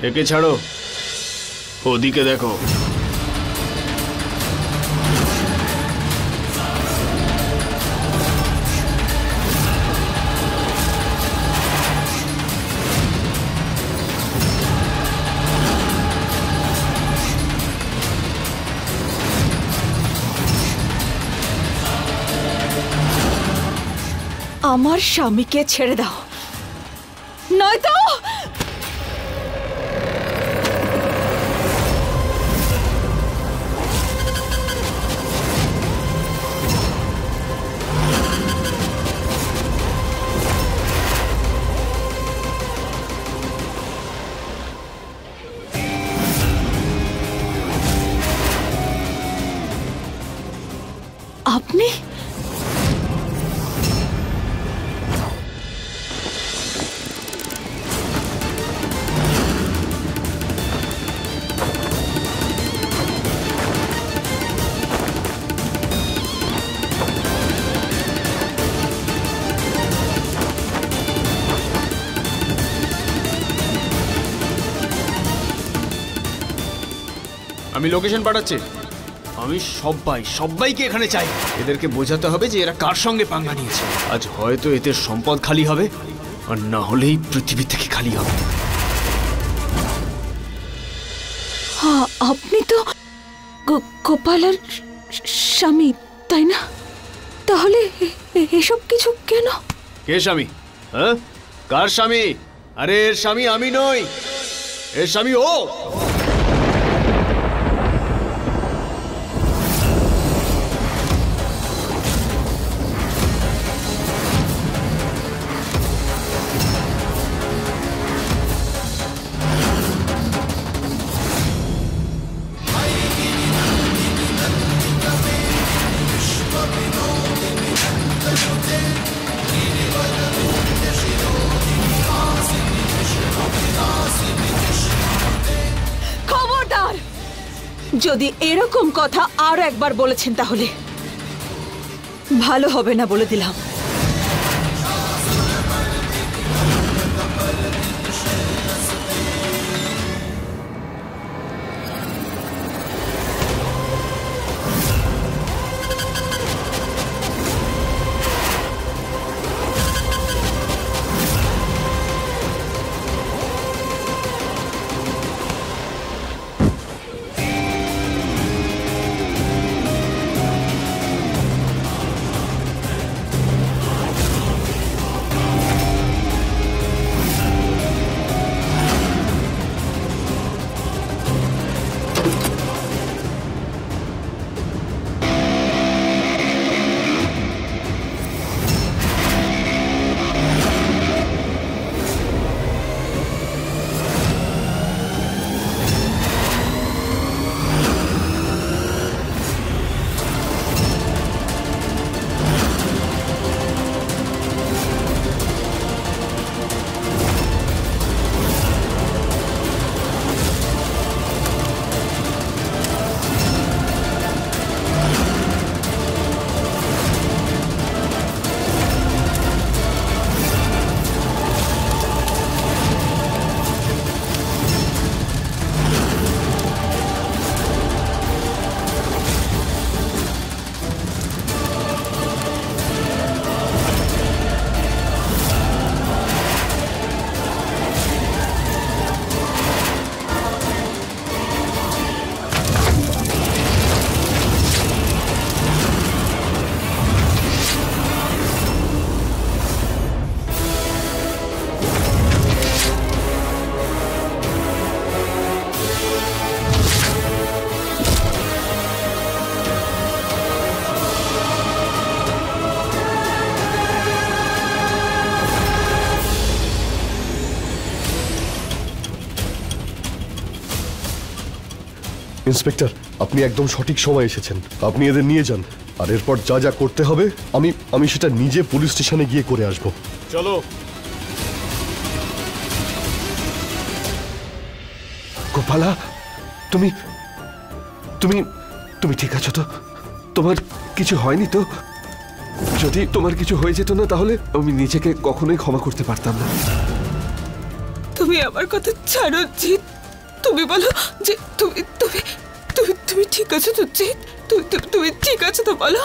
একে ছাড়ো, ওদিকে দেখো। আমার স্বামীকে ছেড়ে দাও, নয়তো আপনি আমি লোকেশন পাঠাচ্ছি। আমি সবাইকে এখানে চাই। এদেরকে বোঝাতে হবে যে এরা কার সঙ্গে পাঙ্গা নিয়েছে। আজ হয়তো এদের সম্পদ খালি হবে, আর না হলেই পৃথিবী থেকে খালি হবে। আপনি তো গোপালের স্বামী, তাই না? তাহলে এসব কিছু কেন? কে স্বামী? হ্যাঁ, কার স্বামী? আরে এর স্বামী আমি নই, এর স্বামী ও। খবরদার, যদি এরকম কথা আরো একবার বলেছেন তাহলে ভালো হবে না, বলে দিলাম। ইন্সপেক্টর, আপনি একদম সঠিক সময় এসেছেন। আপনি এদের নিয়ে যান, আর এরপর যা যা করতে হবে আমি সেটা নিজে পুলিশ স্টেশনে গিয়ে করে আসব। চলো। গোপালা, তুমি তুমি তুমি ঠিক আছো তো? তোমার কিছু হয়নি তো? যদি তোমার কিছু হয়ে যেত না তাহলে আমি নিজেকে কখনোই ক্ষমা করতে পারতাম না। তুমি আমার কথা ছাড়ো জিৎ, তুমি বলো যে তুমি তুমি তুমি তুমি ঠিক আছো তো জিৎ? তুমি ঠিক আছো তো বলো?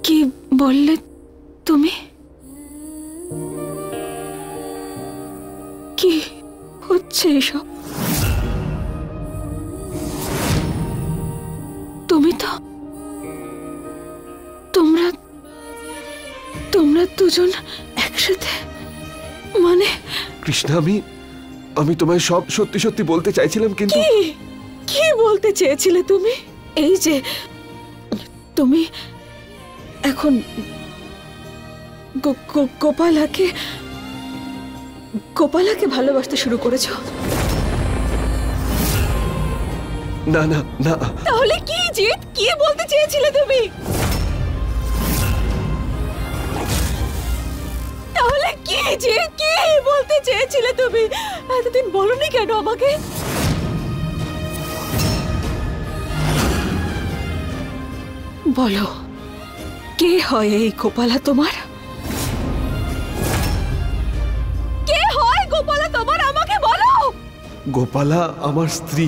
কি বললে তুমি? কি হচ্ছে এসব? তুমি তো তোমরা দুজন একসাথে, মানে? কৃষ্ণা, আমি তোমায় সব সত্যি সত্যি বলতে চাইছিলাম, কিন্তু কি বলতে চেয়েছিলে তুমি? এই যে তুমি এখন গোপালাকে ভালোবাসতে শুরু করেছো? না না না। তাহলে কি জিৎ, কি বলতে চেয়েছিলে তুমি? তাহলে কি জিৎ, কি বলতে চেয়েছিলে তুমি? এতদিন বলনি কেন আমাকে? বলো, কে হয় এই গোপালা তোমার? কে হয় গোপালা তোমার? আমাকে বলো। গোপালা আমার স্ত্রী।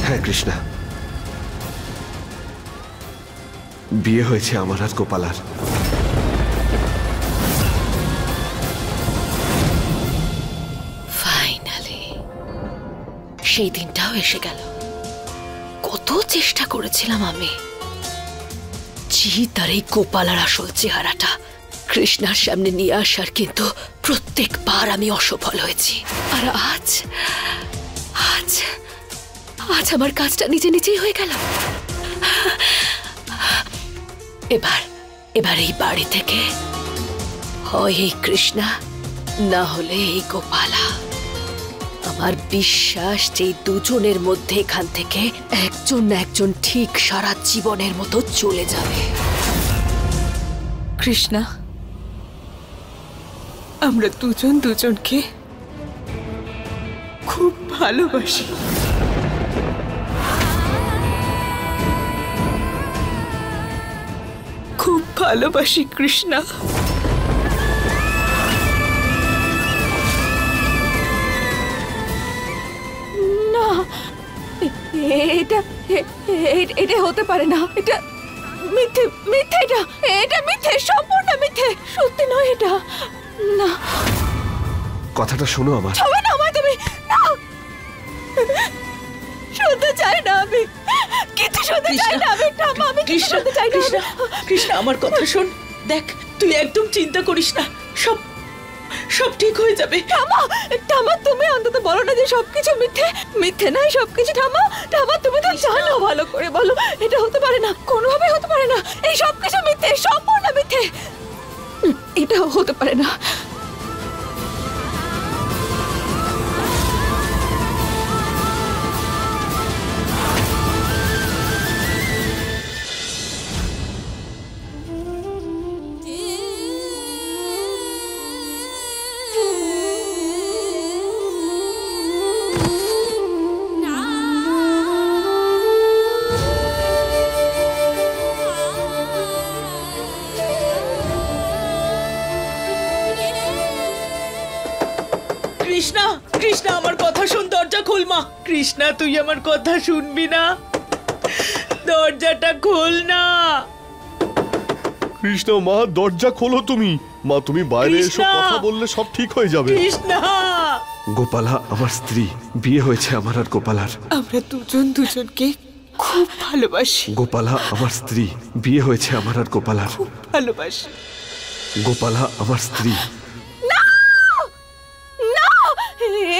হ্যাঁ কৃষ্ণা, বিয়ে হয়েছে আমার আর গোপালার। ফাইনালি সেই দিনটাও এসে গেল। কত চেষ্টা করেছিলাম আমি জিৎ আর এই গোপালার আসল চেহারাটা কৃষ্ণার সামনে নিয়ে আসার, কিন্তু প্রত্যেকবার আমি অসফল হয়েছি। আর আজ আজ আজ আমার কাজটা নিজে নিজেই হয়ে গেল। এবার এই বাড়ি থেকে হয় এই কৃষ্ণা, না হলে এই গোপালা। আমার বিশ্বাস যে দুজনের মধ্যে এখান থেকে একজন না একজন ঠিক সারা জীবনের মতো চলে যাবে। কৃষ্ণা, আমরা দুজন দুজনকে খুব ভালোবাসি। খুব ভালোবাসি কৃষ্ণা। না, এটা হতে পারে না। এটা মিথ্যে, এটা মিথ্যে, সম্পূর্ণ মিথ্যে, সত্যি নয় এটা। না, কথাটা শোনো আমার। ছবে না আমায় তুমি। না, শুনতে চাই না আমি, কিছু শুনতে চাই না আমি। আমি কিছু শুনতে চাই না। কৃষ্ণা, আমার কথা শোন। দেখ, তুই একদম চিন্তা করিস না, সব ঠিক হয়ে যাবে। ঠামা, ঠামা, তুমি অন্তত বলো না যে সবকিছু মিথ্যে। মিথ্যে নয় সবকিছু। ঠামা, ঠামা, তুমি তো জানো, ভালো করে বলো। এটা হতে পারে না, কোনোভাবে হতে পারে না। এই সবকিছু মিথ্যে, সম্পূর্ণ মিথ্যে। এটা হতে পারে না। কৃষ্ণা, কৃষ্ণা, আমার কথা শুন, দরজা খোল মা। কৃষ্ণা, তুই আমার কথা শুনবি না? দরজাটা খোল না। কৃষ্ণ মা, দরজা খোলো তুমি। মা, তুমি বাইরে এসো, কৃষ্ণা! কথা বললে সব ঠিক হয়ে যাবে। কৃষ্ণা, গোপালা আমার স্ত্রী, বিয়ে হয়েছে আমার আর গোপালার। আমরা দুজন দুজনকে খুব ভালোবাসি, গোপালা আমার স্ত্রী, বিয়ে হয়েছে আমার আর গোপালার। খুব ভালোবাসি। গোপালা আমার স্ত্রী। না,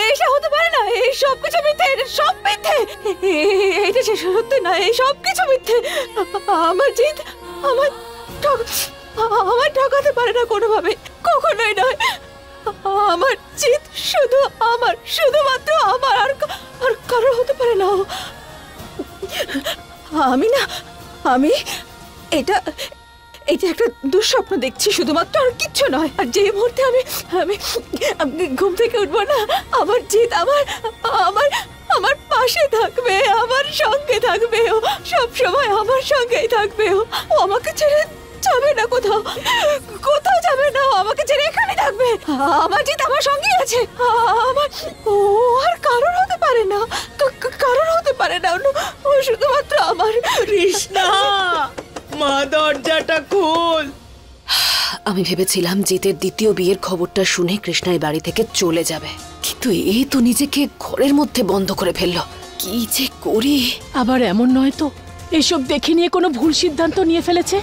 এইসব হতে পারে না। এই সব কিছু মিথ্যে, এটা সব মিথ্যে। এটা সত্যি না, এই সব কিছু মিথ্যে। আমার জিত আমার ঠকাতে পারে না কোনোভাবে, কখনোই নয়। আমার জিত শুধু আমার, শুধুমাত্র আমার, আর কারো হতে পারে না। আমি এটা একটা দুঃস্বপ্ন দেখছি শুধুমাত্র, আর কিচ্ছু নয়। আর যে মুহূর্তে আমি ঘুম থেকে উঠবো না, আমার জিত আমার পাশে থাকবে, আমার সঙ্গে থাকবে। ও সব সময় আমার সঙ্গেই থাকবে। ও আমাকে ছেড়ে যাবে না, কোথাও যাবে না। ও আমাকে ছেড়ে এখানে থাকবে। আমার জিত আমার সঙ্গেই আছে। ও আর কারোর হতে পারে না, কারোর হতে পারে না। ও শুধুমাত্র আমার। কৃষ্ণা, মা, দরজাটা খোল। আমি ভেবেছিলাম জিতের দ্বিতীয় বিয়ের খবরটা শুনে কৃষ্ণা এই বাড়ি থেকে চলে যাবে, কিন্তু এ তো নিজেকে ঘরের মধ্যে বন্ধ করে ফেললো। কি যে করি। আবার এমন নয় তো এসব দেখে নিয়ে কোনো ভুল সিদ্ধান্ত নিয়ে ফেলেছে?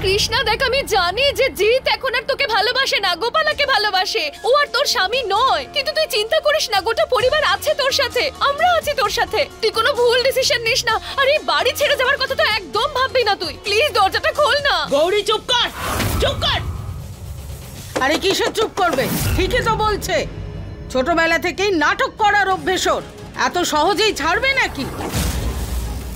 কৃষ্ণা দেখ, আমি জানি যে জিৎ এখন আর তোকে ভালোবাসে না, গোপালাকে ভালোবাসে। ও আর তোর স্বামী নয়, কিন্তু তুই চিন্তা করিস না, গোটা পরিবার আছে তোর সাথে, আমরা আছি তোর সাথে। তুই কোনো ভুল ডিসিশন নিস না। আর এই বাড়ি ছেড়ে যাওয়ার কথা তো একদম ভাববি না তুই। প্লিজ দরজাটা খোল না। গৌরী, চুপ কর, চুপ কর। আরে কিসের চুপ করবে? ঠিকই তো বলছে, ছোটবেলা থেকেই নাটক করার অভ্যেস ওর। এত সহজেই ছাড়বে নাকি?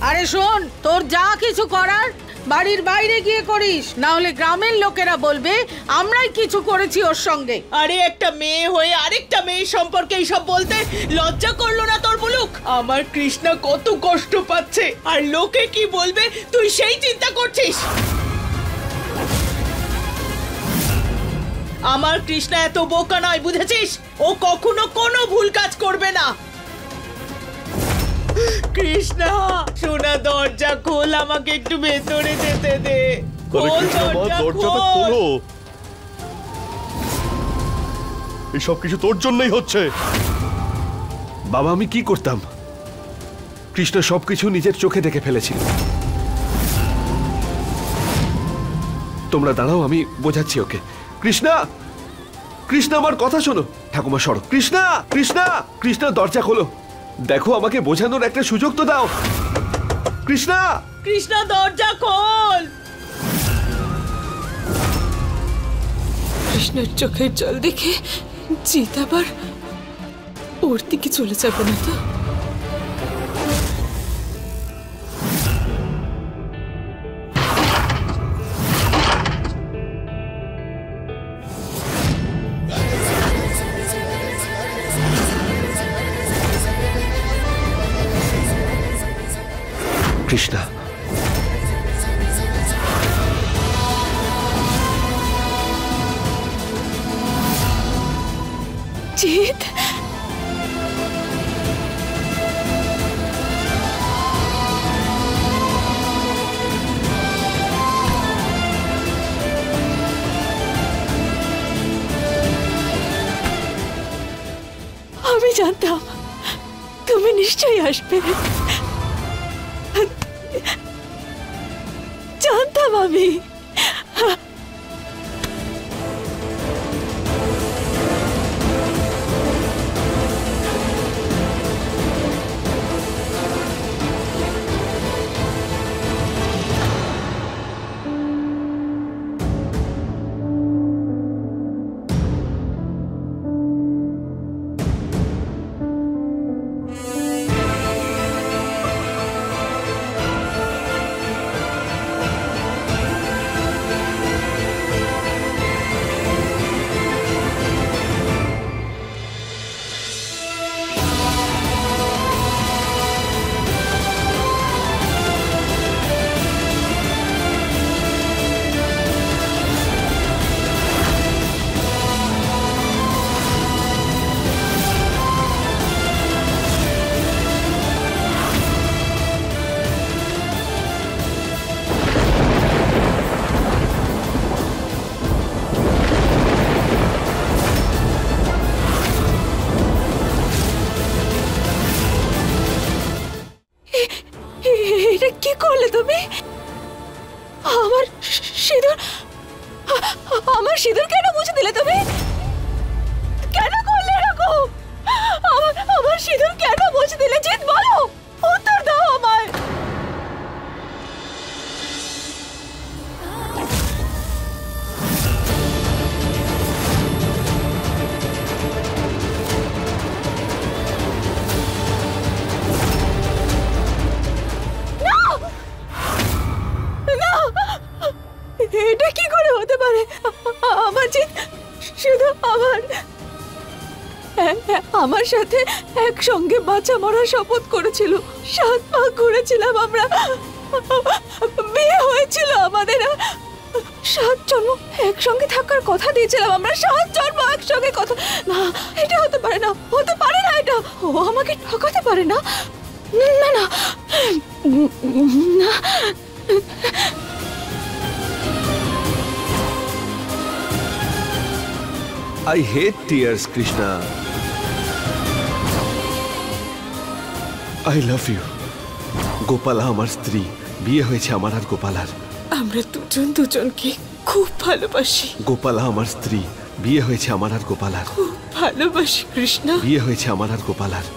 আরে শোন, তোর যা কিছু করার বাড়ির বাইরে গিয়ে করিস, না হলে গ্রামের লোকেরা বলবে আমরাই কিছু করেছি ওর সঙ্গে। আরে একটা মেয়ে হয়ে আরেকটা মেয়ে সম্পর্কে এইসব বলতে লজ্জা করলো না তোর মুলুক? আমার কৃষ্ণা কত কষ্ট পাচ্ছে, আর লোকে কি বলবে তুই সেই চিন্তা করছিস? আমার কৃষ্ণা এত বোকা নয়, বুঝেছিস? ও কখনো কোনো ভুল কাজ করবে না। কৃষ্ণা, সোনা, দরজা খোল, আমাকে একটু ভেতরে যেতে দে। খোল দরজাটা খোলো। এসব কিছু তোর জন্যই হচ্ছে। বাবা, আমি কি করতাম? কৃষ্ণ সবকিছু নিজের চোখে দেখে ফেলেছিল। তোমরা দাঁড়াও, আমি বোঝাচ্ছি ওকে। কৃষ্ণা, কৃষ্ণা, আমার কথা শোনো। ঠাকুমা সরো। কৃষ্ণা, কৃষ্ণা, কৃষ্ণা, দরজা খোলো। দেখো, আমাকে বোঝানোর একটা সুযোগ তো দাও। কৃষ্ণা, কৃষ্ণা, দরজা খোল। কৃষ্ণের চোখের জল দেখে জিত আবার ওর দিকে চলে যাবে না তো? কৃষ্ণা, জিত, আমি জানতাম তুমি নিশ্চয়ই আসবে। জানতাম আমি। এটা কি করলে তুমি? আমার সিঁদুর, আমার সিঁদুর কেন মুছে দিলে তুমি? কেন করলে এরকম? আমার সিঁদুর কেন মুছে দিলে? জিৎ বলো, উত্তর দাও আমায়। এটা কি করে হতে পারে? আমার জিৎ শুধু আমার সাথে একসঙ্গে বাঁচা মরার শপথ করেছিল। 7 ভাগ ঘুরেছিলাম আমরা, বিয়ে হয়েছিল আমাদের, 7 জন্ম একসঙ্গে থাকার কথা দিয়েছিলাম আমরা, 7 জন্ম একসঙ্গে কথা। না, এটা হতে পারে না, হতে পারে না এটা। ও আমাকে ঠকাতে পারে না, না না না। I hate tears, Krishna. I love you. Gopala আমার স্ত্রী, বিয়ে হয়েছে আমার আর গোপালার। আমরা দুজন দুজনকে খুব ভালোবাসি। গোপালা আমার স্ত্রী, বিয়ে হয়েছে আমার আর গোপালার। খুব ভালোবাসি কৃষ্ণা। বিয়ে হয়েছে আমার আর গোপালার।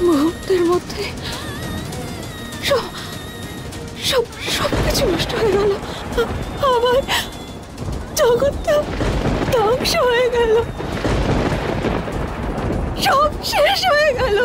মুহূর্তের মধ্যে সবকিছু নষ্ট হয়ে গেল। আমার জগৎটা ধ্বংস হয়ে গেল, সব শেষ হয়ে গেল।